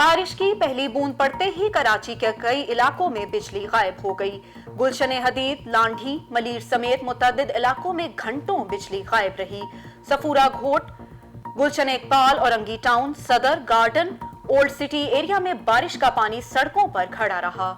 بارش کی پہلی بوند پڑتے ہی کراچی کے کئی علاقوں میں بجلی غائب ہو گئی. گلشن حدید، لانڈھی، ملیر سمیت متعدد علاقوں میں گھنٹوں بجلی غائب رہی. صفورہ گھوٹ، گلشن اقبال، اورنگی ٹاؤن، صدر، گارڈن، اولڈ سٹی ایریا میں بارش کا پانی سڑکوں پر کھڑا رہا.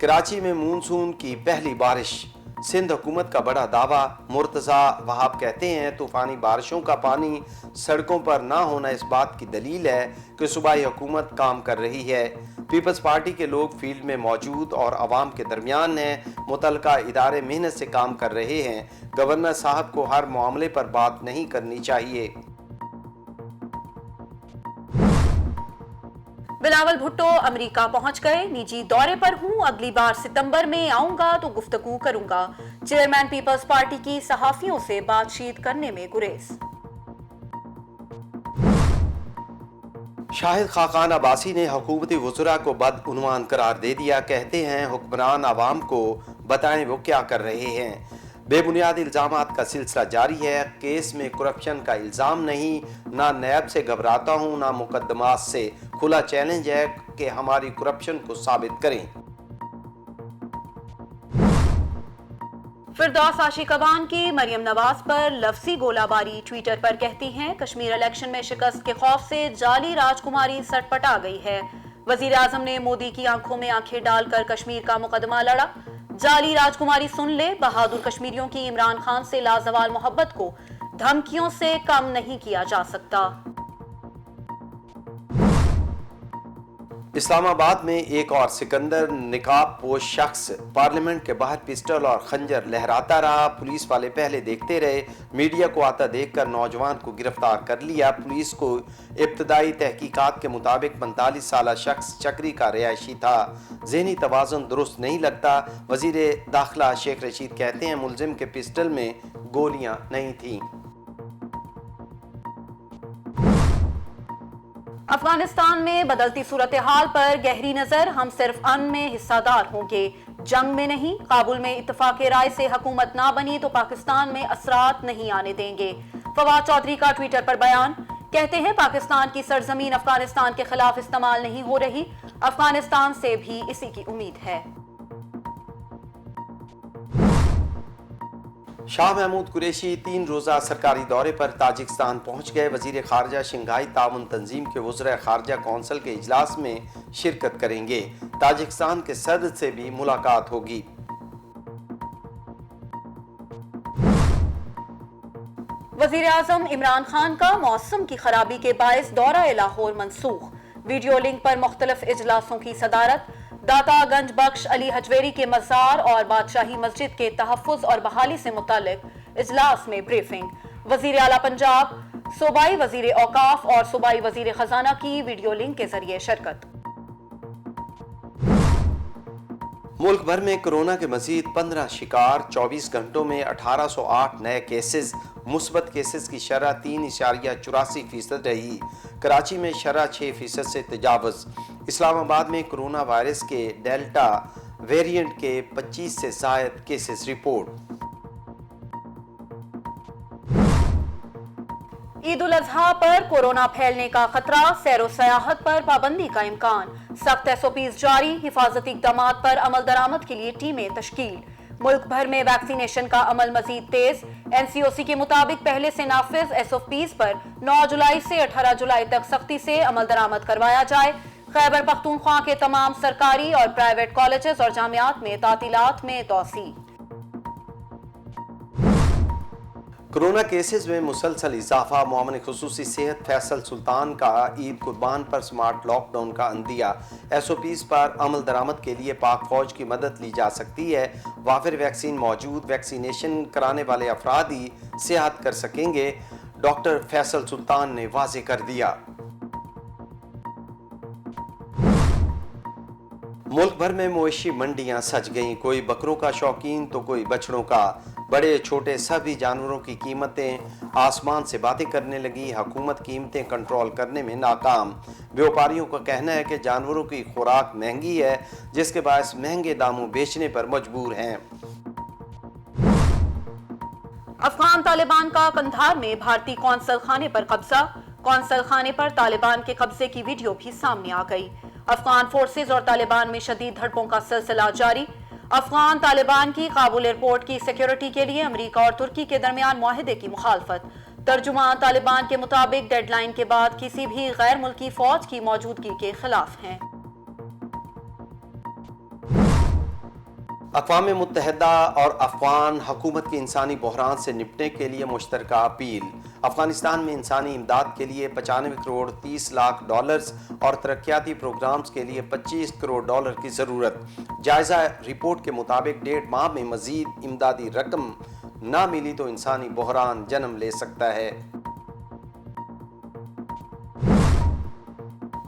کراچی میں مونسون کی پہلی بارش، سندھ حکومت کا بڑا دعویٰ. مرتضی وہاب کہتے ہیں طوفانی بارشوں کا پانی سڑکوں پر نہ ہونا اس بات کی دلیل ہے کہ صوبائی حکومت کام کر رہی ہے. پیپلز پارٹی کے لوگ فیلڈ میں موجود اور عوام کے درمیان ہیں. متعلقہ ادارے محنت سے کام کر رہے ہیں. گورنر صاحب کو ہر معاملے پر بات نہیں کرنی چاہیے. بلاول بھٹو امریکہ پہنچ گئے. نجی دورے پر ہوں، اگلی بار ستمبر میں آؤں گا تو گفتگو کروں گا. چیئرمین پیپلز پارٹی کی صحافیوں سے بات چیت کرنے میں گریز. شاہد خاقان عباسی نے حکومتی وزراء کو بدعنوان قرار دے دیا. کہتے ہیں حکمران عوام کو بتائیں وہ کیا کر رہے ہیں. بے بنیاد الزامات کا سلسلہ جاری ہے. کیس میں کرپشن کا الزام نہیں. نہ نیب سے گھبراتا ہوں نہ مقدمات سے. کھلا چیلنج ہے کہ ہماری کرپشن کو ثابت کریں. فردوس عاشقبان کی مریم نواز پر لفظی گولہ باری. ٹویٹر پر کہتی ہیں کشمیر الیکشن میں شکست کے خوف سے جعلی راجکماری سٹ پٹا گئی ہے. وزیر اعظم نے مودی کی آنکھوں میں آنکھیں ڈال کر کشمیر کا مقدمہ لڑا. جعلی راجکماری سن لے. بہادر کشمیریوں کی عمران خان سے لازوال محبت کو دھمکیوں سے کم نہیں کیا جا سکتا. اسلام آباد میں ایک اور سکندر نقاب پوش شخص پارلیمنٹ کے باہر پسٹل اور خنجر لہراتا رہا. پولیس والے پہلے دیکھتے رہے. میڈیا کو آتا دیکھ کر نوجوان کو گرفتار کر لیا. پولیس کو ابتدائی تحقیقات کے مطابق 45 سالہ شخص چکری کا رہائشی تھا. ذہنی توازن درست نہیں لگتا. وزیر داخلہ شیخ رشید کہتے ہیں ملزم کے پسٹل میں گولیاں نہیں تھیں. افغانستان میں بدلتی صورتحال پر گہری نظر. ہم صرف امن میں حصہ دار ہوں گے، جنگ میں نہیں. کابل میں اتفاق رائے سے حکومت نہ بنی تو پاکستان میں اثرات نہیں آنے دیں گے. فواد چودھری کا ٹویٹر پر بیان. کہتے ہیں پاکستان کی سرزمین افغانستان کے خلاف استعمال نہیں ہو رہی. افغانستان سے بھی اسی کی امید ہے. شاہ محمود قریشی 3 روزہ سرکاری دورے پر تاجکستان پہنچ گئے. وزیر خارجہ شنگھائی تعاون تنظیم کے وزراء خارجہ کونسل کے اجلاس میں شرکت کریں گے. تاجکستان کے صدر سے بھی ملاقات ہوگی. وزیر اعظم عمران خان کا موسم کی خرابی کے باعث دورہ لاہور منسوخ. ویڈیو لنک پر مختلف اجلاسوں کی صدارت. داتا گنج بخش علی حجویری کے مزار اور بادشاہی مسجد کے تحفظ اور بحالی سے متعلق اجلاس میں بریفنگ. وزیر اعلیٰ پنجاب، صوبائی وزیر اوقاف اور صوبائی وزیر خزانہ کی ویڈیو لنک کے ذریعے شرکت. ملک بھر میں کورونا کے مزید 15 شکار. 24 گھنٹوں میں 1808 نئے کیسز. مثبت کیسز کی شرح 3.84% رہی. کراچی میں شرح 6% سے تجاوز. اسلام آباد میں کورونا وائرس کے ڈیلٹا ویرینٹ کے 25 سے زائد کیسز رپورٹ. عید الاضحیٰ پر کورونا پھیلنے کا خطرہ. سیر و سیاحت پر پابندی کا امکان. سخت SOPs جاری. حفاظتی اقدامات پر عمل درآمد کے لیے ٹیمیں تشکیل. ملک بھر میں ویکسینیشن کا عمل مزید تیز. NCOC کے مطابق پہلے سے نافذ SOPs پر 9 جولائی سے 18 جولائی تک سختی سے عمل درآمد کروایا جائے. خیبر پختونخوا کے تمام سرکاری اور پرائیویٹ کالجز اور جامعات میں تعطیلات میں توسیع. کورونا کیسز میں مسلسل اضافہ. معاون خصوصی صحت فیصل سلطان کا عید قربان پر سمارٹ لاک ڈاؤن کا عندیہ. SOPs پر عمل درآمد کے لیے پاک فوج کی مدد لی جا سکتی ہے. وافر ویکسین موجود. ویکسینیشن کرانے والے افراد ہی سیاحت کر سکیں گے. ڈاکٹر فیصل سلطان نے واضح کر دیا. ملک بھر میں مویشی منڈیاں سج گئیں. کوئی بکروں کا شوقین تو کوئی بچڑوں کا. بڑے چھوٹے سبھی جانوروں کی قیمتیں آسمان سے باتیں کرنے لگی. حکومت قیمتیں کنٹرول کرنے میں ناکام. بیوپاریوں کا کہنا ہے کہ جانوروں کی خوراک مہنگی ہے جس کے باعث مہنگے داموں بیچنے پر مجبور ہیں. افغان طالبان کا قندھار میں بھارتی قونصل خانے پر قبضہ. قونصل خانے پر طالبان کے قبضے کی ویڈیو بھی سامنے آ گئی۔ افغان فورسز اور طالبان میں شدید جھڑپوں کا سلسلہ جاری۔ افغان طالبان کی کابل ایئرپورٹ کی سیکیورٹی کے لیے امریکہ اور ترکی کے درمیان معاہدے کی مخالفت۔ ترجمان طالبان کے مطابق ڈیڈ لائن کے بعد کسی بھی غیر ملکی فوج کی موجودگی کے خلاف ہیں۔ اقوام متحدہ اور افغان حکومت کی انسانی بحران سے نپٹنے کے لیے مشترکہ اپیل۔ افغانستان میں انسانی امداد کے لیے 95 کروڑ 30 لاکھ ڈالرز اور ترقیاتی پروگرامز کے لیے 25 کروڑ ڈالر کی ضرورت۔ جائزہ رپورٹ کے مطابق 1.5 ماہ میں مزید امدادی رقم نہ ملی تو انسانی بحران جنم لے سکتا ہے۔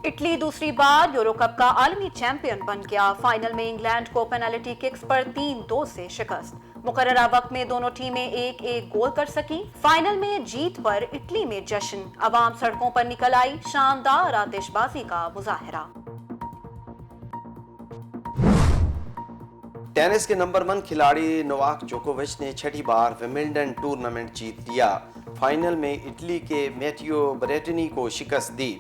اٹلی دوسری بار یورو کپ کا عالمی چیمپئن بن گیا۔ فائنل میں انگلینڈ کو پینالٹی ککس پر 3-2 سے شکست۔ مقررہ وقت میں دونوں ٹیمیں 1-1 گول کر سکیں۔ فائنل میں جیت پر اٹلی میں جشن، عوام سڑکوں پر نکل آئی، شاندار آتش بازی کا مظاہرہ۔ ٹینس کے نمبر 1 کھلاڑی نوواک جوکووچ نے 6ٹھی بار ومبلڈن ٹورنامنٹ جیت لیا۔ فائنل میں اٹلی کے میٹیو بریٹنی کو شکست دی۔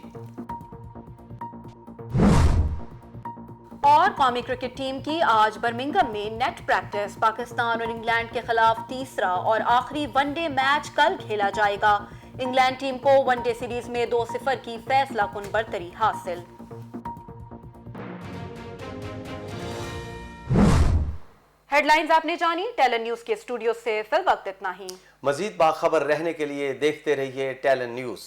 اور قومی کرکٹ ٹیم کی آج برمنگھم میں نیٹ پریکٹس۔ پاکستان اور انگلینڈ کے خلاف تیسرا اور آخری ون ڈے میچ کل کھیلا جائے گا۔ انگلینڈ ٹیم کو ون ڈے سیریز میں 2-0 کی فیصلہ کن برتری حاصل۔ ہیڈ لائنز آپ نے جانی۔ ٹیلن نیوز کے اسٹوڈیو سے فی الوقت اتنا ہی۔ مزید باخبر رہنے کے لیے دیکھتے رہیے ٹیلن نیوز۔